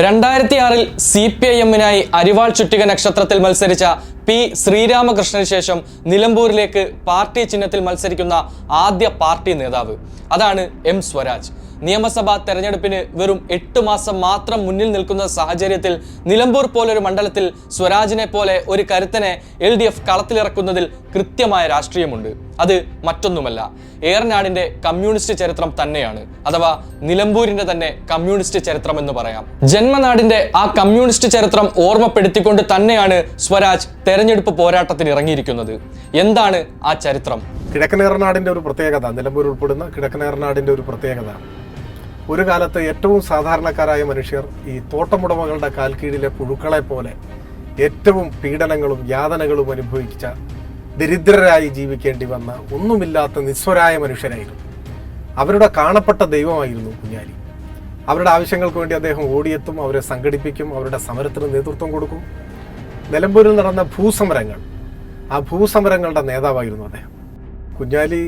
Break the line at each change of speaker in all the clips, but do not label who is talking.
2006 CPIM-നായി അരിവാൾ ചുറ്റിക നക്ഷത്രത്തിൽ മത്സരിച്ച പി ശ്രീരാമകൃഷ്ണന് ശേഷം നിലമ്പൂരിലേക്ക് പാർട്ടി ചിഹ്നത്തിൽ മത്സരിക്കുന്ന ആദ്യ പാർട്ടി നേതാവ് അതാണ് എം സ്വരാജ്. നിയമസഭാ തെരഞ്ഞെടുപ്പിന് വെറും 8 മാസം മാത്രം മുന്നിൽ നിൽക്കുന്ന സാഹചര്യത്തിൽ നിലമ്പൂർ പോലൊരു മണ്ഡലത്തിൽ സ്വരാജിനെ പോലെ ഒരു കരുത്തനെ LDF കളത്തിലിറക്കുന്നതിൽ കൃത്യമായ രാഷ്ട്രീയമുണ്ട്. അത് മറ്റൊന്നുമല്ല, ഏറനാടിന്റെ കമ്മ്യൂണിസ്റ്റ് ചരിത്രം തന്നെയാണ്, അഥവാ നിലമ്പൂരിന്റെ തന്നെ കമ്മ്യൂണിസ്റ്റ് ചരിത്രം എന്ന് പറയാം. ജന്മനാടിന്റെ ആ കമ്മ്യൂണിസ്റ്റ് ചരിത്രം ഓർമ്മപ്പെടുത്തിക്കൊണ്ട് തന്നെയാണ് സ്വരാജ് തെരഞ്ഞെടുപ്പ് പോരാട്ടത്തിന് ഇറങ്ങിയിരിക്കുന്നത്. എന്താണ് ആ ചരിത്രം?
കിഴക്കൻ ഏറനാടിന്റെ ഒരു പ്രത്യേകത, നിലമ്പൂർ ഉൾപ്പെടുന്ന കിഴക്കൻ ഏറനാടിന്റെ ഒരു പ്രത്യേകത, ഒരു കാലത്ത് ഏറ്റവും സാധാരണക്കാരായ മനുഷ്യർ ഈ തോട്ടമുടമകളുടെ കാൽക്കീഴിലെ പുഴുക്കളെ പോലെ ഏറ്റവും പീഡനങ്ങളും യാതനകളും അനുഭവിച്ച ദരിദ്രരായി ജീവിക്കേണ്ടി വന്ന ഒന്നുമില്ലാത്ത നിസ്വരായ മനുഷ്യരായിരുന്നു. അവരുടെ കാണപ്പെട്ട ദൈവമായിരുന്നു കുഞ്ഞാലി. അവരുടെ ആവശ്യങ്ങൾക്ക് വേണ്ടി അദ്ദേഹം ഓടിയെത്തും, അവരെ സംഘടിപ്പിക്കും, അവരുടെ സമരത്തിന് നേതൃത്വം കൊടുക്കും. നിലമ്പൂരിൽ നടന്ന ഭൂസമരങ്ങൾ, ആ ഭൂസമരങ്ങളുടെ നേതാവായിരുന്നു അദ്ദേഹം. കുഞ്ഞാലി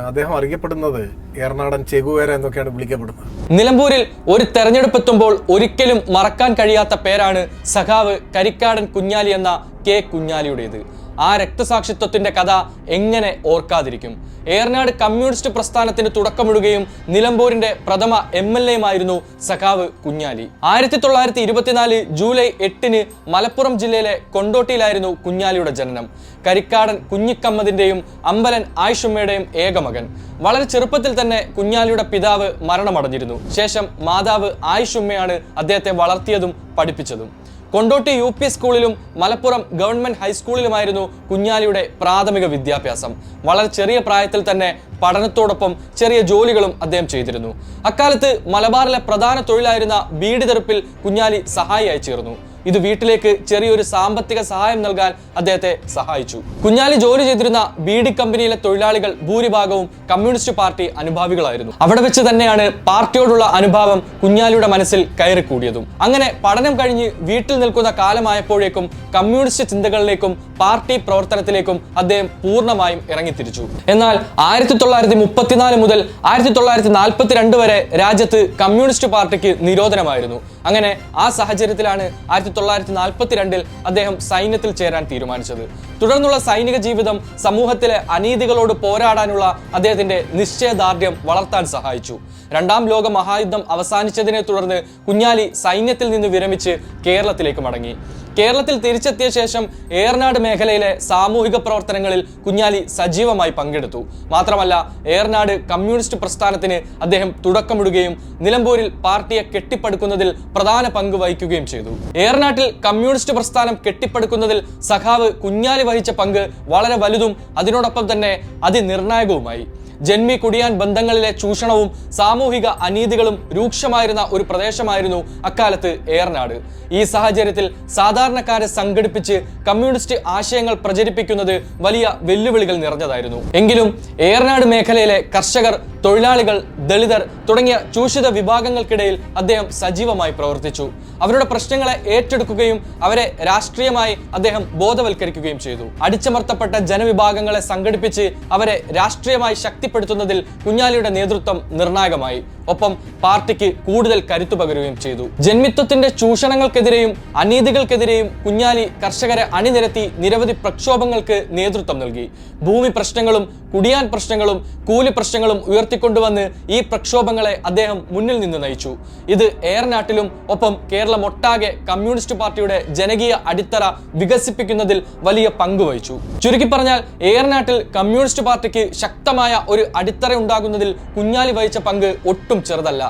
അദ്ദേഹം അറിയപ്പെടുന്നത് ഏറനാടൻ ചെഗുവേര എന്നൊക്കെയാണ് വിളിക്കപ്പെടുന്നത്.
നിലമ്പൂരിൽ ഒരു തെരഞ്ഞെടുപ്പ് എത്തുമ്പോൾ ഒരിക്കലും മറക്കാൻ കഴിയാത്ത പേരാണ് സഖാവ് കരിക്കാടൻ കുഞ്ഞാലി എന്ന കെ കുഞ്ഞാലിയുടേത്. ആ രക്തസാക്ഷിത്വത്തിന്റെ കഥ എങ്ങനെ ഓർക്കാതിരിക്കും? ഏറനാട് കമ്മ്യൂണിസ്റ്റ് പ്രസ്ഥാനത്തിന് തുടക്കമിടുകയും നിലമ്പൂരിന്റെ പ്രഥമ MLA-മായിരുന്നു സഖാവ് കുഞ്ഞാലി. 1924 ജൂലൈ 8-ന് മലപ്പുറം ജില്ലയിലെ കൊണ്ടോട്ടിയിലായിരുന്നു കുഞ്ഞാലിയുടെ ജനനം. കരിക്കാടൻ കുഞ്ഞിക്കമ്മതിന്റെയും അമ്പലൻ ആയിഷുമ്മയുടെയും ഏകമകൻ. വളരെ ചെറുപ്പത്തിൽ തന്നെ കുഞ്ഞാലിയുടെ പിതാവ് മരണമടഞ്ഞിരുന്നു. ശേഷം മാതാവ് ആയിഷുമ്മയാണ് അദ്ദേഹത്തെ വളർത്തിയതും പഠിപ്പിച്ചതും. കൊണ്ടോട്ടി UP സ്കൂളിലും മലപ്പുറം ഗവൺമെന്റ് ഹൈസ്കൂളിലുമായിരുന്നു കുഞ്ഞാലിയുടെ പ്രാഥമിക വിദ്യാഭ്യാസം. വളരെ ചെറിയ പ്രായത്തിൽ തന്നെ പഠനത്തോടൊപ്പം ചെറിയ ജോലികളും അദ്ദേഹം ചെയ്തിരുന്നു. അക്കാലത്ത് മലബാറിലെ പ്രധാന തൊഴിലായിരുന്ന ബീഡി തെറുപ്പിൽ കുഞ്ഞാലി സഹായിയായി ചേർന്നു. ഇത് വീട്ടിലേക്ക് ചെറിയൊരു സാമ്പത്തിക സഹായം നൽകാൻ അദ്ദേഹത്തെ സഹായിച്ചു. കുഞ്ഞാലി ജോലി ചെയ്തിരുന്ന ബീഡി കമ്പനിയിലെ തൊഴിലാളികൾ ഭൂരിഭാഗവും കമ്മ്യൂണിസ്റ്റ് പാർട്ടി അനുഭാവികളായിരുന്നു. അവിടെ വെച്ച് തന്നെയാണ് പാർട്ടിയോടുള്ള അനുഭാവം കുഞ്ഞാലിയുടെ മനസ്സിൽ കയറിക്കൂടിയതും. അങ്ങനെ പഠനം കഴിഞ്ഞ് വീട്ടിൽ നിൽക്കുന്ന കാലമായപ്പോഴേക്കും കമ്മ്യൂണിസ്റ്റ് ചിന്തകളിലേക്കും പാർട്ടി പ്രവർത്തനത്തിലേക്കും അദ്ദേഹം പൂർണ്ണമായും ഇറങ്ങിത്തിരിച്ചു. എന്നാൽ 1934 മുതൽ 1942 വരെ രാജ്യത്ത് കമ്മ്യൂണിസ്റ്റ് പാർട്ടിക്ക് നിരോധനമായിരുന്നു. അങ്ങനെ ആ സാഹചര്യത്തിലാണ് 1942 അദ്ദേഹം സൈന്യത്തിൽ ചേരാൻ തീരുമാനിച്ചത്. തുടർന്നുള്ള സൈനിക ജീവിതം സമൂഹത്തിലെ അനീതികളോട് പോരാടാനുള്ള അദ്ദേഹത്തിന്റെ നിശ്ചയദാർഢ്യം വളർത്താൻ സഹായിച്ചു. 2ാം ലോക മഹായുദ്ധം അവസാനിച്ചതിനെ തുടർന്ന് കുഞ്ഞാലി സൈന്യത്തിൽ നിന്ന് വിരമിച്ച് കേരളത്തിലേക്ക് മടങ്ങി. കേരളത്തിൽ തിരിച്ചെത്തിയ ശേഷം ഏറനാട് മേഖലയിലെ സാമൂഹിക പ്രവർത്തനങ്ങളിൽ കുഞ്ഞാലി സജീവമായി പങ്കെടുത്തു. മാത്രമല്ല, ഏറനാട് കമ്മ്യൂണിസ്റ്റ് പ്രസ്ഥാനത്തിന് അദ്ദേഹം തുടക്കമിടുകയും നിലമ്പൂരിൽ പാർട്ടിയെ കെട്ടിപ്പടുക്കുന്നതിൽ പ്രധാന പങ്ക് വഹിക്കുകയും ചെയ്തു. ഏറനാട്ടിൽ കമ്മ്യൂണിസ്റ്റ് പ്രസ്ഥാനം കെട്ടിപ്പടുക്കുന്നതിൽ സഖാവ് കുഞ്ഞാലി വഹിച്ച പങ്ക് വളരെ വലുതും അതിനോടൊപ്പം തന്നെ അതിനിർണായകവുമായി. ജന്മി കുടിയാൻ ബന്ധങ്ങളിലെ ചൂഷണവും സാമൂഹിക അനീതികളും രൂക്ഷമായിരുന്ന ഒരു പ്രദേശമായിരുന്നു അക്കാലത്ത് ഏറനാട്. ഈ സാഹചര്യത്തിൽ സാധാരണക്കാരെ സംഘടിപ്പിച്ച് കമ്മ്യൂണിസ്റ്റ് ആശയങ്ങൾ പ്രചരിപ്പിക്കുന്നത് വലിയ വെല്ലുവിളികൾ നിറഞ്ഞതായിരുന്നു. എങ്കിലും ഏറനാട് മേഖലയിലെ കർഷകർ, തൊഴിലാളികൾ, ദളിതർ തുടങ്ങിയ ചൂഷിത വിഭാഗങ്ങൾക്കിടയിൽ അദ്ദേഹം സജീവമായി പ്രവർത്തിച്ചു. അവരുടെ പ്രശ്നങ്ങളെ ഏറ്റെടുക്കുകയും അവരെ രാഷ്ട്രീയമായി അദ്ദേഹം ബോധവൽക്കരിക്കുകയും ചെയ്തു. അടിച്ചമർത്തപ്പെട്ട ജനവിഭാഗങ്ങളെ സംഘടിപ്പിച്ച് അവരെ രാഷ്ട്രീയമായി ശക്തിപ്പെടുത്തുന്നതിൽ കുഞ്ഞാലിയുടെ നേതൃത്വം നിർണായകമായി. ഒപ്പം പാർട്ടിക്ക് കൂടുതൽ കരുത്തു പകരുകയും ചെയ്തു. ജന്മിത്വത്തിന്റെ ചൂഷണങ്ങൾക്കെതിരെയും അനീതികൾക്കെതിരെയും കുഞ്ഞാലി കർഷകരെ അണിനിരത്തി നിരവധി പ്രക്ഷോഭങ്ങൾക്ക് നേതൃത്വം നൽകി. ഭൂമി പ്രശ്നങ്ങളും കുടിയാൻ പ്രശ്നങ്ങളും കൂലി പ്രശ്നങ്ങളും ഉയർത്തിക്കൊണ്ടുവന്ന് ഈ പ്രക്ഷോഭങ്ങളെ അദ്ദേഹം മുന്നിൽ നിന്ന് നയിച്ചു. ഇത് ഏറനാട്ടിലും ഒപ്പം കേരളമൊട്ടാകെ കമ്മ്യൂണിസ്റ്റ് പാർട്ടിയുടെ ജനകീയ അടിത്തറ വികസിപ്പിക്കുന്നതിൽ വലിയ പങ്ക് വഹിച്ചു. ചുരുക്കി പറഞ്ഞാൽ ഏറനാട്ടിൽ കമ്മ്യൂണിസ്റ്റ് പാർട്ടിക്ക് ശക്തമായ ഒരു അടിത്തറ ഉണ്ടാകുന്നതിൽ കുഞ്ഞാലി വഹിച്ച പങ്ക് ഒട്ടും ചെറുതല്ല.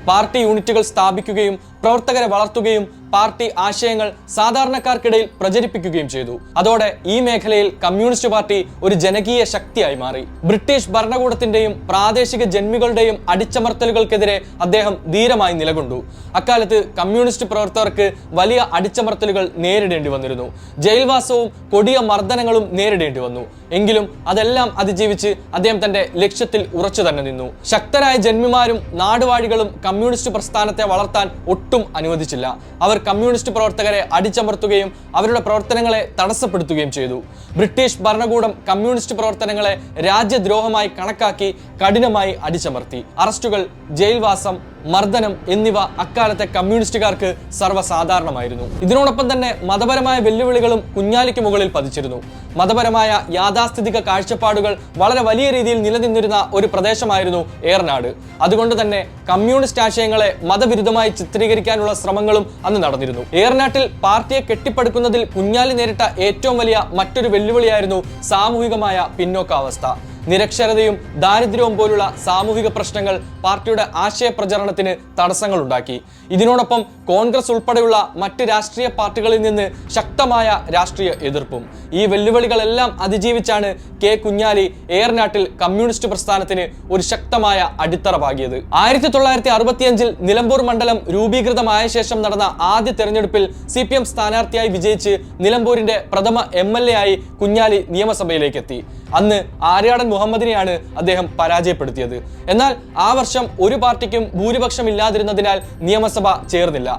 പാർട്ടി യൂണിറ്റുകൾ സ്ഥാപിക്കുകയും പ്രവർത്തകരെ വളർത്തുകയും പാർട്ടി ആശയങ്ങൾ സാധാരണക്കാർക്കിടയിൽ പ്രചരിപ്പിക്കുകയും ചെയ്തു. അതോടെ ഈ മേഖലയിൽ കമ്മ്യൂണിസ്റ്റ് പാർട്ടി ഒരു ജനകീയ ശക്തിയായി മാറി. ബ്രിട്ടീഷ് ഭരണകൂടത്തിന്റെയും പ്രാദേശിക ജന്മികളുടെയും അടിച്ചമർത്തലുകൾക്കെതിരെ അദ്ദേഹം ധീരമായി നിലകൊണ്ടു. അക്കാലത്ത് കമ്മ്യൂണിസ്റ്റ് പ്രവർത്തകർക്ക് വലിയ അടിച്ചമർത്തലുകൾ നേരിടേണ്ടി വന്നിരുന്നു. ജയിൽവാസവും കൊടിയ മർദ്ദനങ്ങളും നേരിടേണ്ടി വന്നു. എങ്കിലും അതെല്ലാം അതിജീവിച്ച് അദ്ദേഹം തന്റെ ലക്ഷ്യത്തിൽ ഉറച്ചു തന്നെ നിന്നു. ശക്തരായ ജന്മിമാരും നാടുവാഴികളും കമ്മ്യൂണിസ്റ്റ് പ്രസ്ഥാനത്തെ വളർത്താൻ ഒട്ടും അനുവദിച്ചില്ല. അവർ കമ്മ്യൂണിസ്റ്റ് പ്രവർത്തകരെ അടിച്ചമർത്തുകയും അവരുടെ പ്രവർത്തനങ്ങളെ തടസ്സപ്പെടുത്തുകയും ചെയ്തു. ബ്രിട്ടീഷ് ഭരണകൂടം കമ്മ്യൂണിസ്റ്റ് പ്രവർത്തനങ്ങളെ രാജ്യദ്രോഹമായി കണക്കാക്കി കഠിനമായി അടിച്ചമർത്തി. അറസ്റ്റുകൾ, ജയിൽവാസം, മർദ്ദനം എന്നിവ അക്കാലത്തെ കമ്മ്യൂണിസ്റ്റുകാർക്ക് സർവ്വസാധാരണമായിരുന്നു. ഇതിനോടൊപ്പം തന്നെ മതപരമായ വെല്ലുവിളികളും കുഞ്ഞാലിക്ക് മുകളിൽ പതിച്ചിരുന്നു. മതപരമായ യാഥാസ്ഥിതിക കാഴ്ചപ്പാടുകൾ വളരെ വലിയ രീതിയിൽ നിലനിന്നിരുന്ന ഒരു പ്രദേശമായിരുന്നു ഏറനാട്. അതുകൊണ്ട് തന്നെ കമ്മ്യൂണിസ്റ്റ് ആശയങ്ങളെ മതവിരുദ്ധമായി ചിത്രീകരിക്കാനുള്ള ശ്രമങ്ങളും അന്ന് നടന്നിരുന്നു. ഏറനാട്ടിൽ പാർട്ടിയെ കെട്ടിപ്പടുക്കുന്നതിൽ കുഞ്ഞാലി നേരിട്ട ഏറ്റവും വലിയ മറ്റൊരു വെല്ലുവിളിയായിരുന്നു സാമൂഹികമായ പിന്നോക്കാവസ്ഥ. നിരക്ഷരതയും ദാരിദ്ര്യവും പോലുള്ള സാമൂഹിക പ്രശ്നങ്ങൾ പാർട്ടിയുടെ ആശയ പ്രചരണത്തിന് തടസ്സങ്ങളുണ്ടാക്കി. ഇതിനോടൊപ്പം കോൺഗ്രസ് ഉൾപ്പെടെയുള്ള മറ്റ് രാഷ്ട്രീയ പാർട്ടികളിൽ നിന്ന് ശക്തമായ രാഷ്ട്രീയ എതിർപ്പും. ഈ വെല്ലുവിളികളെല്ലാം അതിജീവിച്ചാണ് കെ കുഞ്ഞാലി ഏറനാട്ടിൽ കമ്മ്യൂണിസ്റ്റ് പ്രസ്ഥാനത്തിന് ഒരു ശക്തമായ അടിത്തറ പാകിയത്. 1965 നിലമ്പൂർ മണ്ഡലം രൂപീകൃതമായ ശേഷം നടന്ന ആദ്യ തെരഞ്ഞെടുപ്പിൽ CPM സ്ഥാനാർത്ഥിയായി വിജയിച്ച് നിലമ്പൂരിന്റെ പ്രഥമ MLA ആയി കുഞ്ഞാലി നിയമസഭയിലേക്ക് എത്തി. അന്ന് ആര്യാടൻ മുഹമ്മദിനെയാണ് അദ്ദേഹം പരാജയപ്പെടുത്തിയത്. എന്നാൽ ആ വർഷം ഒരു പാർട്ടിക്കും ഭൂരിപക്ഷം ഇല്ലാതിരുന്നതിനാൽ നിയമസഭ ചേർന്നില്ല.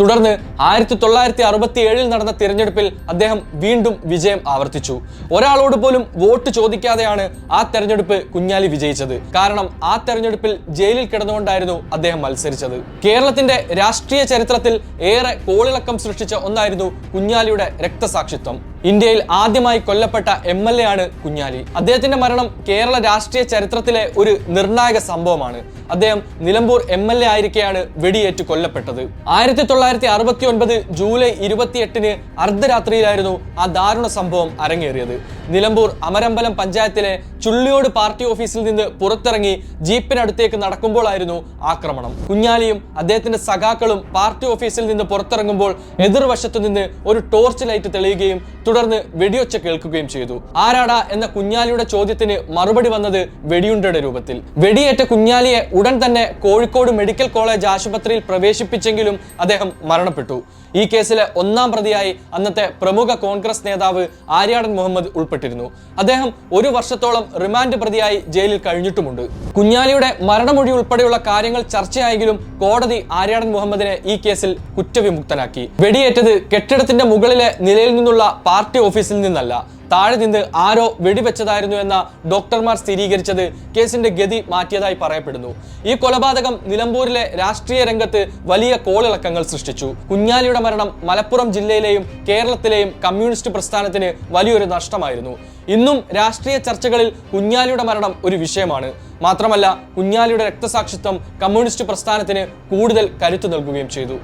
തുടർന്ന് 1967 നടന്ന തിരഞ്ഞെടുപ്പിൽ അദ്ദേഹം വീണ്ടും വിജയം ആവർത്തിച്ചു. ഒരാളോട് പോലും വോട്ട് ചോദിക്കാതെയാണ് ആ തെരഞ്ഞെടുപ്പ് കുഞ്ഞാലി വിജയിച്ചത്. കാരണം ആ തെരഞ്ഞെടുപ്പിൽ ജയിലിൽ കിടന്നുകൊണ്ടായിരുന്നു അദ്ദേഹം മത്സരിച്ചത്. കേരളത്തിന്റെ രാഷ്ട്രീയ ചരിത്രത്തിൽ ഏറെ കോളിളക്കം സൃഷ്ടിച്ച ഒന്നായിരുന്നു കുഞ്ഞാലിയുടെ രക്തസാക്ഷിത്വം. ഇന്ത്യയിൽ ആദ്യമായി കൊല്ലപ്പെട്ട MLA ആണ് കുഞ്ഞാലി. അദ്ദേഹത്തിന്റെ മരണം കേരള രാഷ്ട്രീയ ചരിത്രത്തിലെ ഒരു നിർണായക സംഭവമാണ്. അദ്ദേഹം നിലമ്പൂർ MLA ആയിരിക്കെയാണ് വെടിയേറ്റ് കൊല്ലപ്പെട്ടത്. 1969 ജൂലൈ 28 അർദ്ധരാത്രിയിലായിരുന്നു ആ ദാരുണ സംഭവം അരങ്ങേറിയത്. നിലമ്പൂർ അമരമ്പലം പഞ്ചായത്തിലെ ചുള്ളിയോട് പാർട്ടി ഓഫീസിൽ നിന്ന് പുറത്തിറങ്ങി ജീപ്പിനടുത്തേക്ക് നടക്കുമ്പോഴായിരുന്നു ആക്രമണം. കുഞ്ഞാലിയും അദ്ദേഹത്തിന്റെ സഖാക്കളും പാർട്ടി ഓഫീസിൽ നിന്ന് പുറത്തിറങ്ങുമ്പോൾ എതിർവശത്തു നിന്ന് ഒരു ടോർച്ച് ലൈറ്റ് തെളിയുകയും തുടർന്ന് വെടിയൊച്ച കേൾക്കുകയും ചെയ്തു. ആരാടാ എന്ന കുഞ്ഞാലിയുടെ ചോദ്യത്തിന് മറുപടി വന്നത് വെടിയുണ്ടയുടെ രൂപത്തിൽ. വെടിയേറ്റ കുഞ്ഞാലിയെ ഉടൻ തന്നെ കോഴിക്കോട് മെഡിക്കൽ കോളേജ് ആശുപത്രിയിൽ പ്രവേശിപ്പിച്ചെങ്കിലും അദ്ദേഹം മരണപ്പെട്ടു. ഈ കേസിലെ ഒന്നാം പ്രതിയായി അന്നത്തെ പ്രമുഖ കോൺഗ്രസ് നേതാവ് ആര്യാടൻ മുഹമ്മദ് ഉൾപ്പെട്ടിരുന്നു. അദ്ദേഹം 1 വർഷത്തോളം റിമാൻഡ് പ്രതിയായി ജയിലിൽ കഴിഞ്ഞിട്ടുമുണ്ട്. കുഞ്ഞാലിയുടെ മരണമൊഴി ഉൾപ്പെടെയുള്ള കാര്യങ്ങൾ ചർച്ചയായെങ്കിലും കോടതി ആര്യാടൻ മുഹമ്മദിനെ ഈ കേസിൽ കുറ്റവിമുക്തനാക്കി. വെടിയേറ്റത് കെട്ടിടത്തിന്റെ മുകളിലെ നിലയിൽ നിന്നുള്ള പാർട്ടി ഓഫീസിൽ നിന്നല്ല, താഴെ നിന്ന് ആരോ വെടിവെച്ചതായിരുന്നു എന്ന ഡോക്ടർമാർ സ്ഥിരീകരിച്ചത് കേസിന്റെ ഗതി മാറ്റിയതായി പറയപ്പെടുന്നു. ഈ കൊലപാതകം നിലമ്പൂരിലെ രാഷ്ട്രീയ രംഗത്ത് വലിയ കോളിളക്കങ്ങൾ സൃഷ്ടിച്ചു. കുഞ്ഞാലിയുടെ മരണം മലപ്പുറം ജില്ലയിലെയും കേരളത്തിലെയും കമ്മ്യൂണിസ്റ്റ് പ്രസ്ഥാനത്തിന് വലിയൊരു നഷ്ടമായിരുന്നു. ഇന്നും രാഷ്ട്രീയ ചർച്ചകളിൽ കുഞ്ഞാലിയുടെ മരണം ഒരു വിഷയമാണ്. മാത്രമല്ല കുഞ്ഞാലിയുടെ രക്തസാക്ഷിത്വം കമ്മ്യൂണിസ്റ്റ് പ്രസ്ഥാനത്തിന് കൂടുതൽ കരുത്തു നൽകുകയും ചെയ്തു.